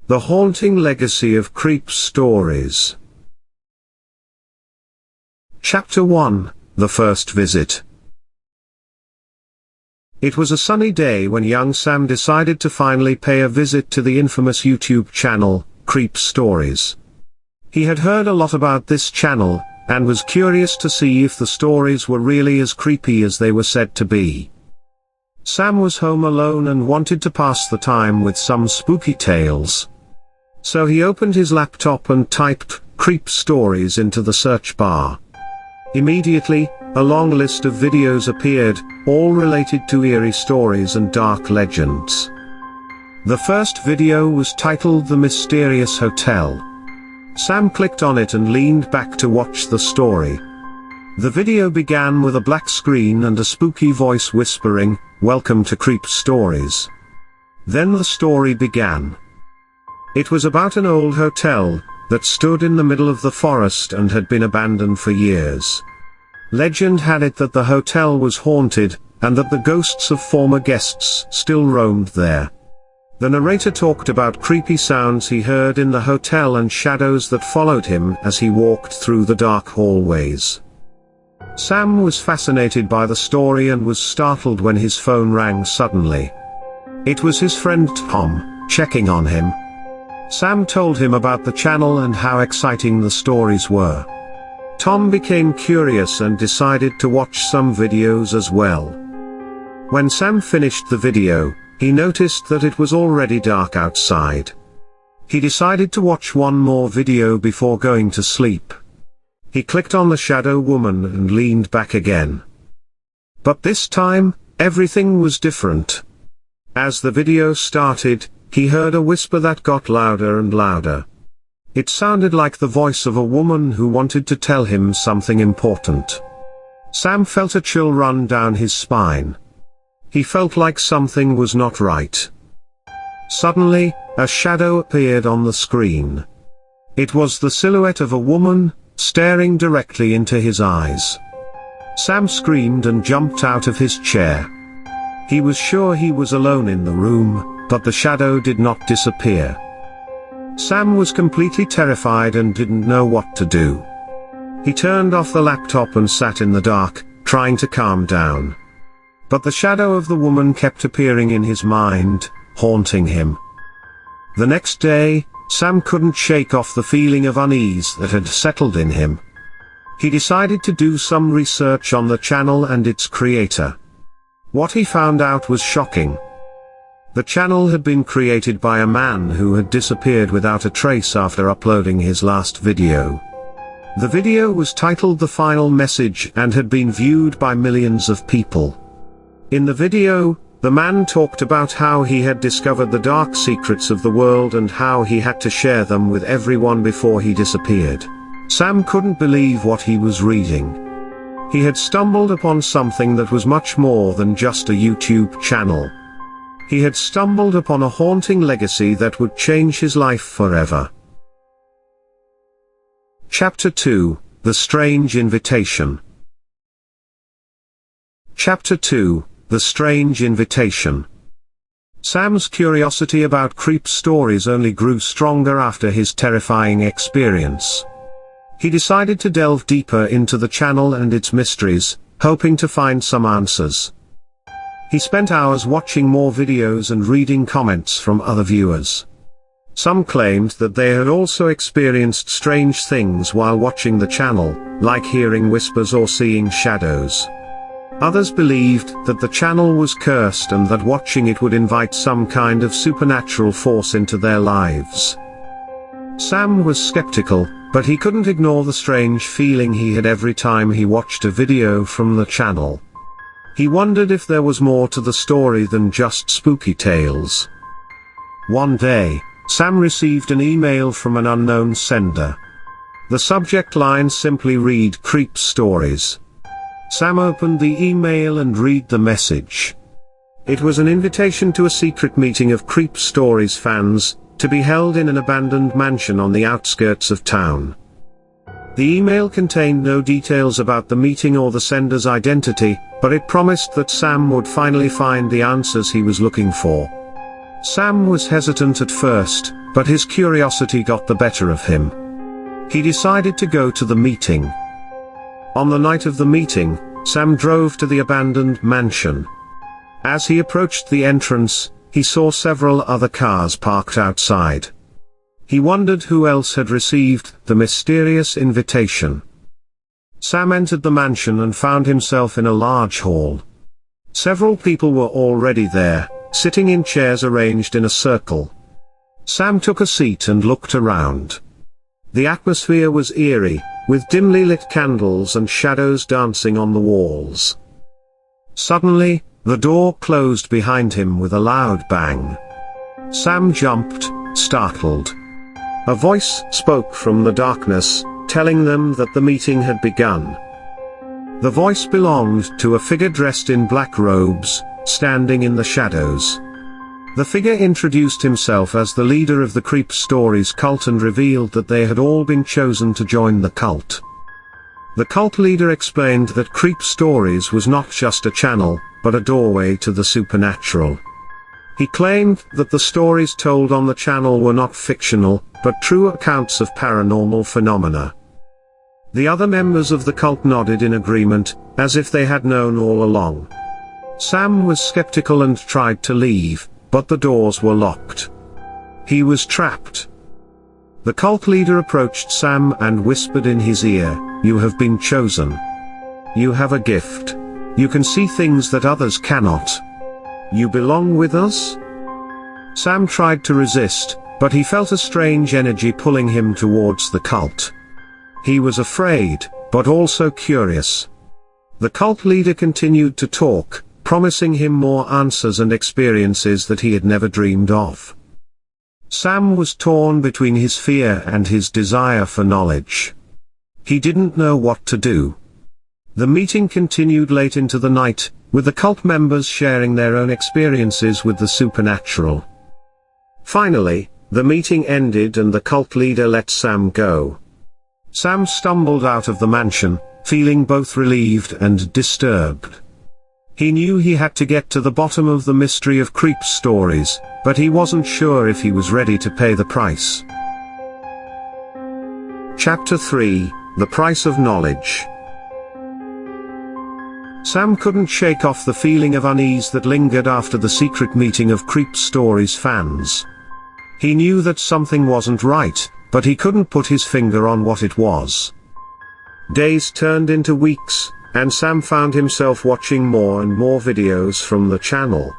The Haunting Legacy of Creep Stories. Chapter 1, The First Visit. It was a sunny day when young Sam decided to finally pay a visit to the infamous YouTube channel, Creep Stories. He had heard a lot about this channel, and was curious to see if the stories were really as creepy as they were said to be. Sam was home alone and wanted to pass the time with some spooky tales. So he opened his laptop and typed "Creep Stories" into the search bar. Immediately, a long list of videos appeared, all related to eerie stories and dark legends. The first video was titled "The Mysterious Hotel." Sam clicked on it and leaned back to watch the story. The video began with a black screen and a spooky voice whispering, "Welcome to Creep Stories." Then the story began. It was about an old hotel that stood in the middle of the forest and had been abandoned for years. Legend had it that the hotel was haunted, and that the ghosts of former guests still roamed there. The narrator talked about creepy sounds he heard in the hotel and shadows that followed him as he walked through the dark hallways. Sam was fascinated by the story and was startled when his phone rang suddenly. It was his friend Tom, checking on him. Sam told him about the channel and how exciting the stories were. Tom became curious and decided to watch some videos as well. When Sam finished the video, he noticed that it was already dark outside. He decided to watch one more video before going to sleep. He clicked on the shadow woman and leaned back again. But this time, everything was different. As the video started, he heard a whisper that got louder and louder. It sounded like the voice of a woman who wanted to tell him something important. Sam felt a chill run down his spine. He felt like something was not right. Suddenly, a shadow appeared on the screen. It was the silhouette of a woman, staring directly into his eyes. Sam screamed and jumped out of his chair. He was sure he was alone in the room, but the shadow did not disappear. Sam was completely terrified and didn't know what to do. He turned off the laptop and sat in the dark, trying to calm down. But the shadow of the woman kept appearing in his mind, haunting him. The next day, Sam couldn't shake off the feeling of unease that had settled in him. He decided to do some research on the channel and its creator. What he found out was shocking. The channel had been created by a man who had disappeared without a trace after uploading his last video. The video was titled "The Final Message" and had been viewed by millions of people. In the video, the man talked about how he had discovered the dark secrets of the world and how he had to share them with everyone before he disappeared. Sam couldn't believe what he was reading. He had stumbled upon something that was much more than just a YouTube channel. He had stumbled upon a haunting legacy that would change his life forever. Chapter 2, The Strange Invitation. Chapter 2, The Strange Invitation. Sam's curiosity about creep stories only grew stronger after his terrifying experience. He decided to delve deeper into the channel and its mysteries, hoping to find some answers. He spent hours watching more videos and reading comments from other viewers. Some claimed that they had also experienced strange things while watching the channel, like hearing whispers or seeing shadows. Others believed that the channel was cursed and that watching it would invite some kind of supernatural force into their lives. Sam was skeptical, but he couldn't ignore the strange feeling he had every time he watched a video from the channel. He wondered if there was more to the story than just spooky tales. One day, Sam received an email from an unknown sender. The subject line simply read "Creep Stories." Sam opened the email and read the message. It was an invitation to a secret meeting of Creep Stories fans, to be held in an abandoned mansion on the outskirts of town. The email contained no details about the meeting or the sender's identity, but it promised that Sam would finally find the answers he was looking for. Sam was hesitant at first, but his curiosity got the better of him. He decided to go to the meeting. On the night of the meeting, Sam drove to the abandoned mansion. As he approached the entrance, he saw several other cars parked outside. He wondered who else had received the mysterious invitation. Sam entered the mansion and found himself in a large hall. Several people were already there, sitting in chairs arranged in a circle. Sam took a seat and looked around. The atmosphere was eerie, with dimly lit candles and shadows dancing on the walls. Suddenly, the door closed behind him with a loud bang. Sam jumped, startled. A voice spoke from the darkness, telling them that the meeting had begun. The voice belonged to a figure dressed in black robes, standing in the shadows. The figure introduced himself as the leader of the Creep Stories cult and revealed that they had all been chosen to join the cult. The cult leader explained that Creep Stories was not just a channel, but a doorway to the supernatural. He claimed that the stories told on the channel were not fictional, but true accounts of paranormal phenomena. The other members of the cult nodded in agreement, as if they had known all along. Sam was skeptical and tried to leave, but the doors were locked. He was trapped. The cult leader approached Sam and whispered in his ear, "You have been chosen. You have a gift. You can see things that others cannot. You belong with us?" Sam tried to resist, but he felt a strange energy pulling him towards the cult. He was afraid, but also curious. The cult leader continued to talk, promising him more answers and experiences that he had never dreamed of. Sam was torn between his fear and his desire for knowledge. He didn't know what to do. The meeting continued late into the night, with the cult members sharing their own experiences with the supernatural. Finally, the meeting ended and the cult leader let Sam go. Sam stumbled out of the mansion, feeling both relieved and disturbed. He knew he had to get to the bottom of the mystery of Creep Stories, but he wasn't sure if he was ready to pay the price. Chapter 3: The Price of Knowledge. Sam couldn't shake off the feeling of unease that lingered after the secret meeting of Creep Stories fans. He knew that something wasn't right, but he couldn't put his finger on what it was. Days turned into weeks, and Sam found himself watching more and more videos from the channel.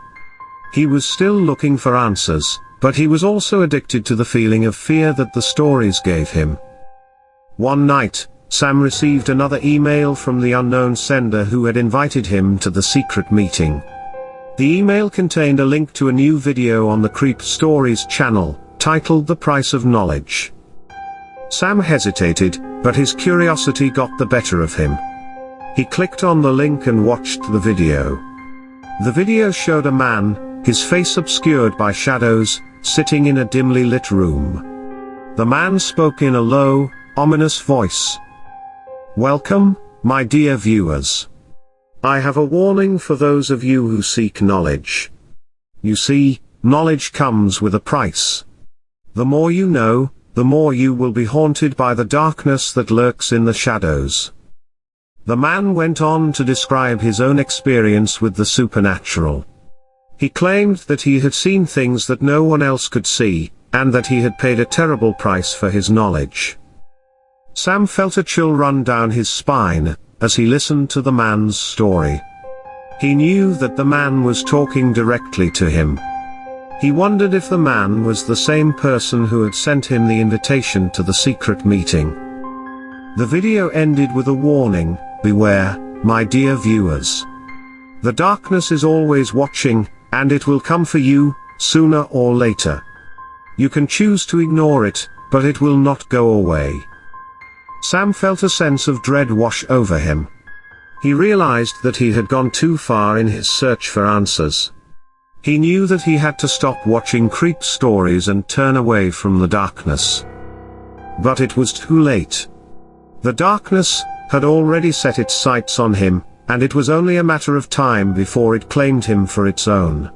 He was still looking for answers, but he was also addicted to the feeling of fear that the stories gave him. One night, Sam received another email from the unknown sender who had invited him to the secret meeting. The email contained a link to a new video on the Creep Stories channel, titled The Price of Knowledge. Sam hesitated, but his curiosity got the better of him. He clicked on the link and watched the video. The video showed a man, his face obscured by shadows, sitting in a dimly lit room. The man spoke in a low, ominous voice. "Welcome, my dear viewers. I have a warning for those of you who seek knowledge. You see, knowledge comes with a price. The more you know, the more you will be haunted by the darkness that lurks in the shadows." The man went on to describe his own experience with the supernatural. He claimed that he had seen things that no one else could see, and that he had paid a terrible price for his knowledge. Sam felt a chill run down his spine, as he listened to the man's story. He knew that the man was talking directly to him. He wondered if the man was the same person who had sent him the invitation to the secret meeting. The video ended with a warning, "Beware, my dear viewers. The darkness is always watching, and it will come for you, sooner or later. You can choose to ignore it, but it will not go away." Sam felt a sense of dread wash over him. He realized that he had gone too far in his search for answers. He knew that he had to stop watching Creep Stories and turn away from the darkness. But it was too late. The darkness had already set its sights on him, and it was only a matter of time before it claimed him for its own.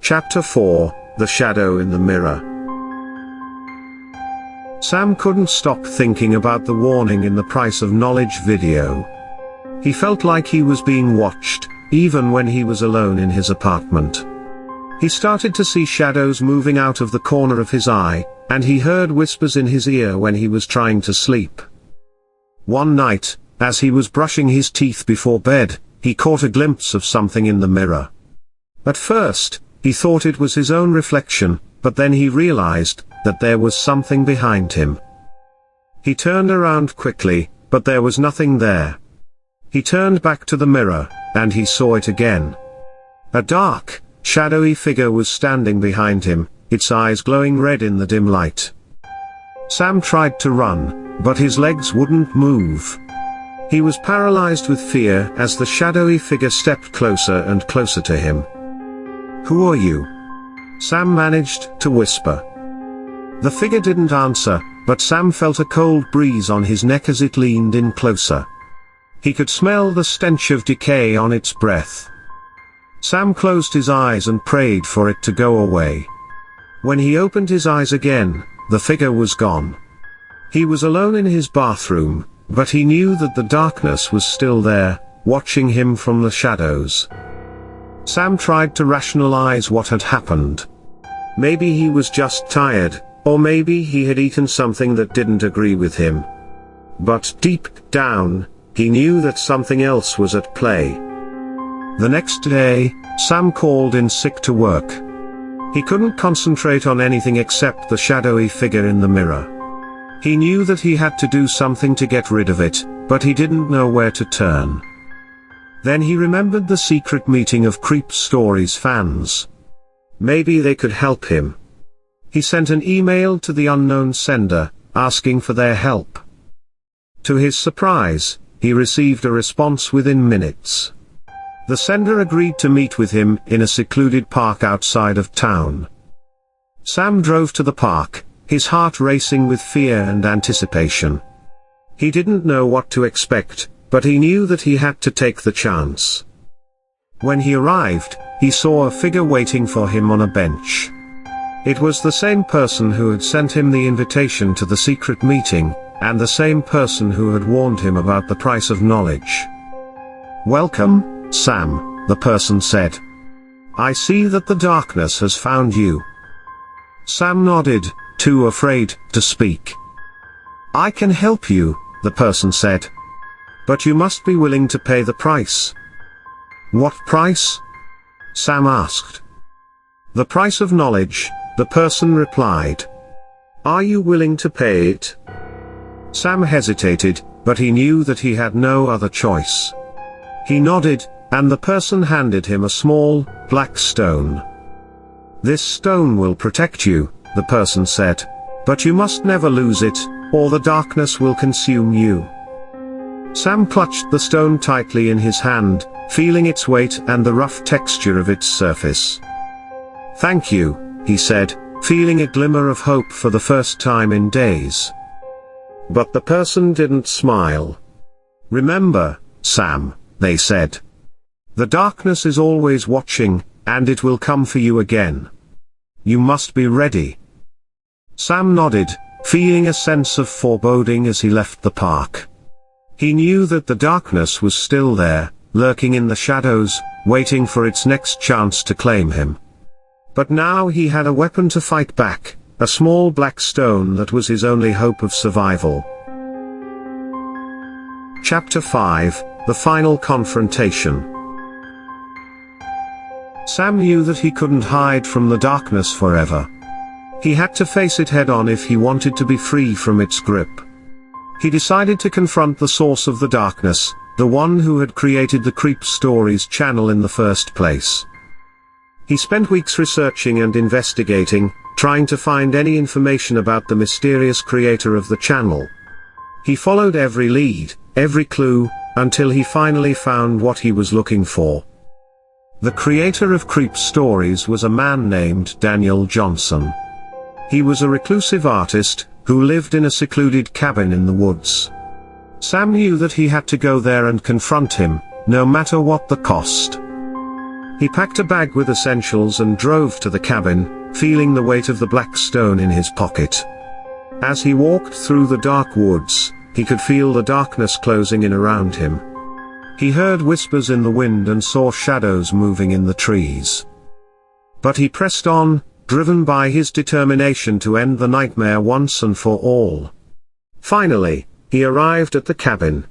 Chapter 4, The Shadow in the Mirror. Sam couldn't stop thinking about the warning in the Price of Knowledge video. He felt like he was being watched, even when he was alone in his apartment. He started to see shadows moving out of the corner of his eye, and he heard whispers in his ear when he was trying to sleep. One night, as he was brushing his teeth before bed, he caught a glimpse of something in the mirror. At first, he thought it was his own reflection, but then he realized that there was something behind him. He turned around quickly, but there was nothing there. He turned back to the mirror, and he saw it again. A dark, shadowy figure was standing behind him, its eyes glowing red in the dim light. Sam tried to run, but his legs wouldn't move. He was paralyzed with fear as the shadowy figure stepped closer and closer to him. "Who are you?" Sam managed to whisper. The figure didn't answer, but Sam felt a cold breeze on his neck as it leaned in closer. He could smell the stench of decay on its breath. Sam closed his eyes and prayed for it to go away. When he opened his eyes again, the figure was gone. He was alone in his bathroom, but he knew that the darkness was still there, watching him from the shadows. Sam tried to rationalize what had happened. Maybe he was just tired, or maybe he had eaten something that didn't agree with him. But deep down, he knew that something else was at play. The next day, Sam called in sick to work. He couldn't concentrate on anything except the shadowy figure in the mirror. He knew that he had to do something to get rid of it, but he didn't know where to turn. Then he remembered the secret meeting of Creep Stories fans. Maybe they could help him. He sent an email to the unknown sender, asking for their help. To his surprise, he received a response within minutes. The sender agreed to meet with him in a secluded park outside of town. Sam drove to the park, his heart racing with fear and anticipation. He didn't know what to expect, but he knew that he had to take the chance. When he arrived, he saw a figure waiting for him on a bench. It was the same person who had sent him the invitation to the secret meeting, and the same person who had warned him about the price of knowledge. "Welcome, Sam," the person said. "I see that the darkness has found you." Sam nodded, too afraid to speak. "I can help you," the person said. "But you must be willing to pay the price." "What price?" Sam asked. "The price of knowledge," the person replied. "Are you willing to pay it?" Sam hesitated, but he knew that he had no other choice. He nodded, and the person handed him a small, black stone. "This stone will protect you," the person said. "But you must never lose it, or the darkness will consume you." Sam clutched the stone tightly in his hand, feeling its weight and the rough texture of its surface. "Thank you," he said, feeling a glimmer of hope for the first time in days. But the person didn't smile. "Remember, Sam," they said. "The darkness is always watching, and it will come for you again. You must be ready." Sam nodded, feeling a sense of foreboding as he left the park. He knew that the darkness was still there, lurking in the shadows, waiting for its next chance to claim him. But now he had a weapon to fight back, a small black stone that was his only hope of survival. Chapter 5, The Final Confrontation. Sam knew that he couldn't hide from the darkness forever. He had to face it head-on if he wanted to be free from its grip. He decided to confront the source of the darkness, the one who had created the Creep Stories channel in the first place. He spent weeks researching and investigating, trying to find any information about the mysterious creator of the channel. He followed every lead, every clue, until he finally found what he was looking for. The creator of Creep Stories was a man named Daniel Johnson. He was a reclusive artist, who lived in a secluded cabin in the woods. Sam knew that he had to go there and confront him, no matter what the cost. He packed a bag with essentials and drove to the cabin, feeling the weight of the black stone in his pocket. As he walked through the dark woods, he could feel the darkness closing in around him. He heard whispers in the wind and saw shadows moving in the trees. But he pressed on, driven by his determination to end the nightmare once and for all. Finally, he arrived at the cabin.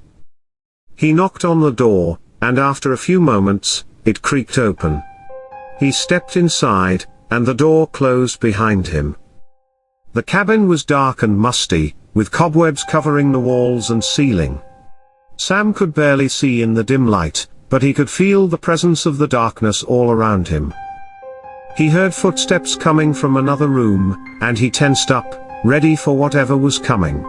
He knocked on the door, and after a few moments, it creaked open. He stepped inside, and the door closed behind him. The cabin was dark and musty, with cobwebs covering the walls and ceiling. Sam could barely see in the dim light, but he could feel the presence of the darkness all around him. He heard footsteps coming from another room, and he tensed up, ready for whatever was coming.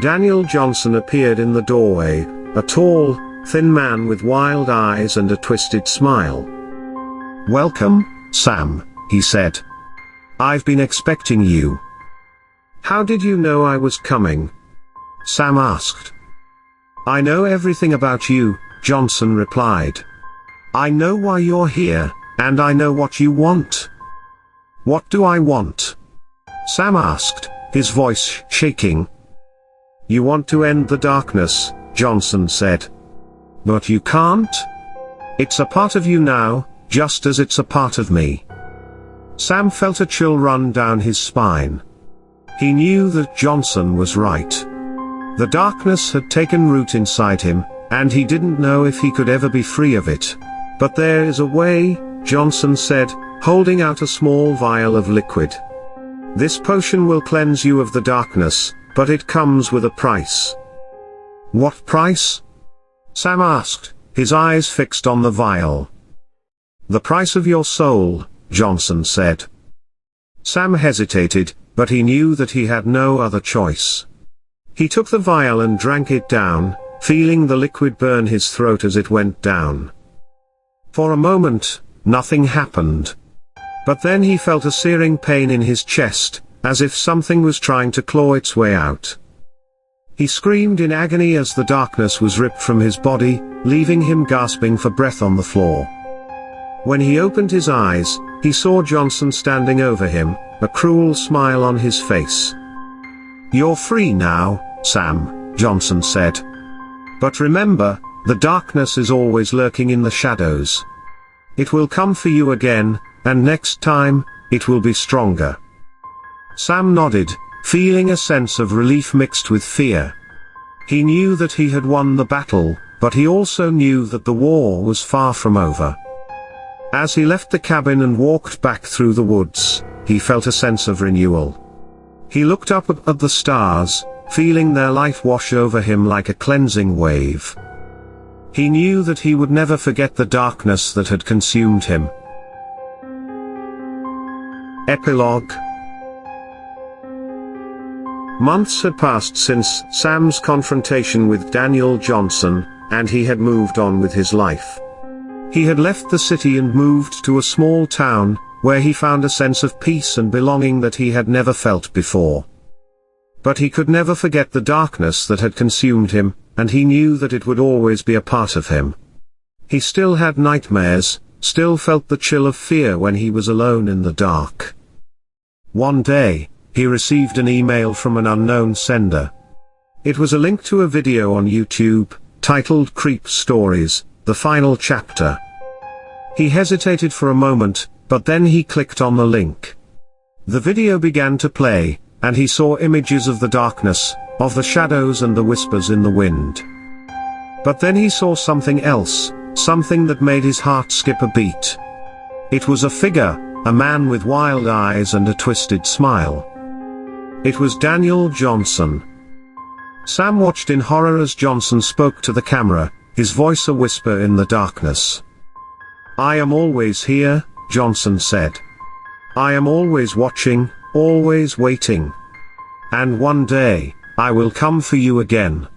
Daniel Johnson appeared in the doorway, a tall, thin man with wild eyes and a twisted smile. "Welcome, Sam," he said. "I've been expecting you." "How did you know I was coming?" Sam asked. "I know everything about you," Johnson replied. "I know why you're here, and I know what you want." "What do I want?" Sam asked, his voice shaking. "You want to end the darkness," Johnson said. "But you can't? It's a part of you now, just as it's a part of me." Sam felt a chill run down his spine. He knew that Johnson was right. The darkness had taken root inside him, and he didn't know if he could ever be free of it. "But there is a way," Johnson said, holding out a small vial of liquid. "This potion will cleanse you of the darkness, but it comes with a price." "What price?" Sam asked, his eyes fixed on the vial. "The price of your soul," Johnson said. Sam hesitated, but he knew that he had no other choice. He took the vial and drank it down, feeling the liquid burn his throat as it went down. For a moment, nothing happened. But then he felt a searing pain in his chest, as if something was trying to claw its way out. He screamed in agony as the darkness was ripped from his body, leaving him gasping for breath on the floor. When he opened his eyes, he saw Johnson standing over him, a cruel smile on his face. "You're free now, Sam," Johnson said. "But remember, the darkness is always lurking in the shadows. It will come for you again, and next time, it will be stronger." Sam nodded, feeling a sense of relief mixed with fear. He knew that he had won the battle, but he also knew that the war was far from over. As he left the cabin and walked back through the woods, he felt a sense of renewal. He looked up at the stars, feeling their light wash over him like a cleansing wave. He knew that he would never forget the darkness that had consumed him. Epilogue. Months had passed since Sam's confrontation with Daniel Johnson, and he had moved on with his life. He had left the city and moved to a small town, where he found a sense of peace and belonging that he had never felt before. But he could never forget the darkness that had consumed him, and he knew that it would always be a part of him. He still had nightmares, still felt the chill of fear when he was alone in the dark. One day, he received an email from an unknown sender. It was a link to a video on YouTube, titled Creep Stories, the final chapter. He hesitated for a moment, but then he clicked on the link. The video began to play, and he saw images of the darkness, of the shadows and the whispers in the wind. But then he saw something else, something that made his heart skip a beat. It was a figure, a man with wild eyes and a twisted smile. It was Daniel Johnson. Sam watched in horror as Johnson spoke to the camera, his voice a whisper in the darkness. "I am always here," Johnson said. "I am always watching, always waiting. And one day, I will come for you again."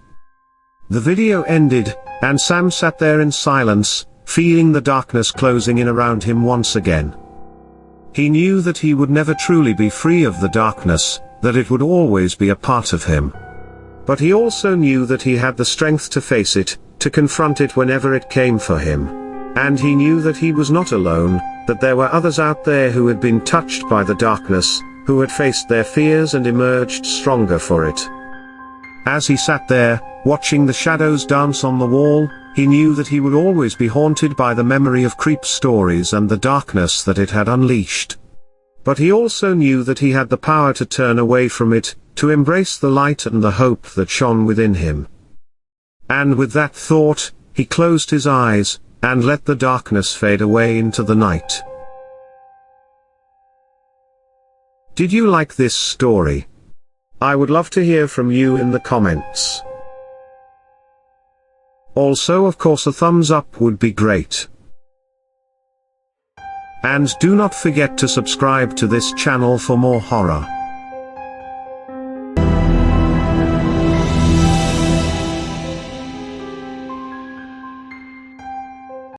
The video ended, and Sam sat there in silence, feeling the darkness closing in around him once again. He knew that he would never truly be free of the darkness, that it would always be a part of him. But he also knew that he had the strength to face it, to confront it whenever it came for him. And he knew that he was not alone, that there were others out there who had been touched by the darkness, who had faced their fears and emerged stronger for it. As he sat there, watching the shadows dance on the wall, he knew that he would always be haunted by the memory of creep stories and the darkness that it had unleashed. But he also knew that he had the power to turn away from it, to embrace the light and the hope that shone within him. And with that thought, he closed his eyes, and let the darkness fade away into the night. Did you like this story? I would love to hear from you in the comments. Also, of course, a thumbs up would be great. And do not forget to subscribe to this channel for more horror.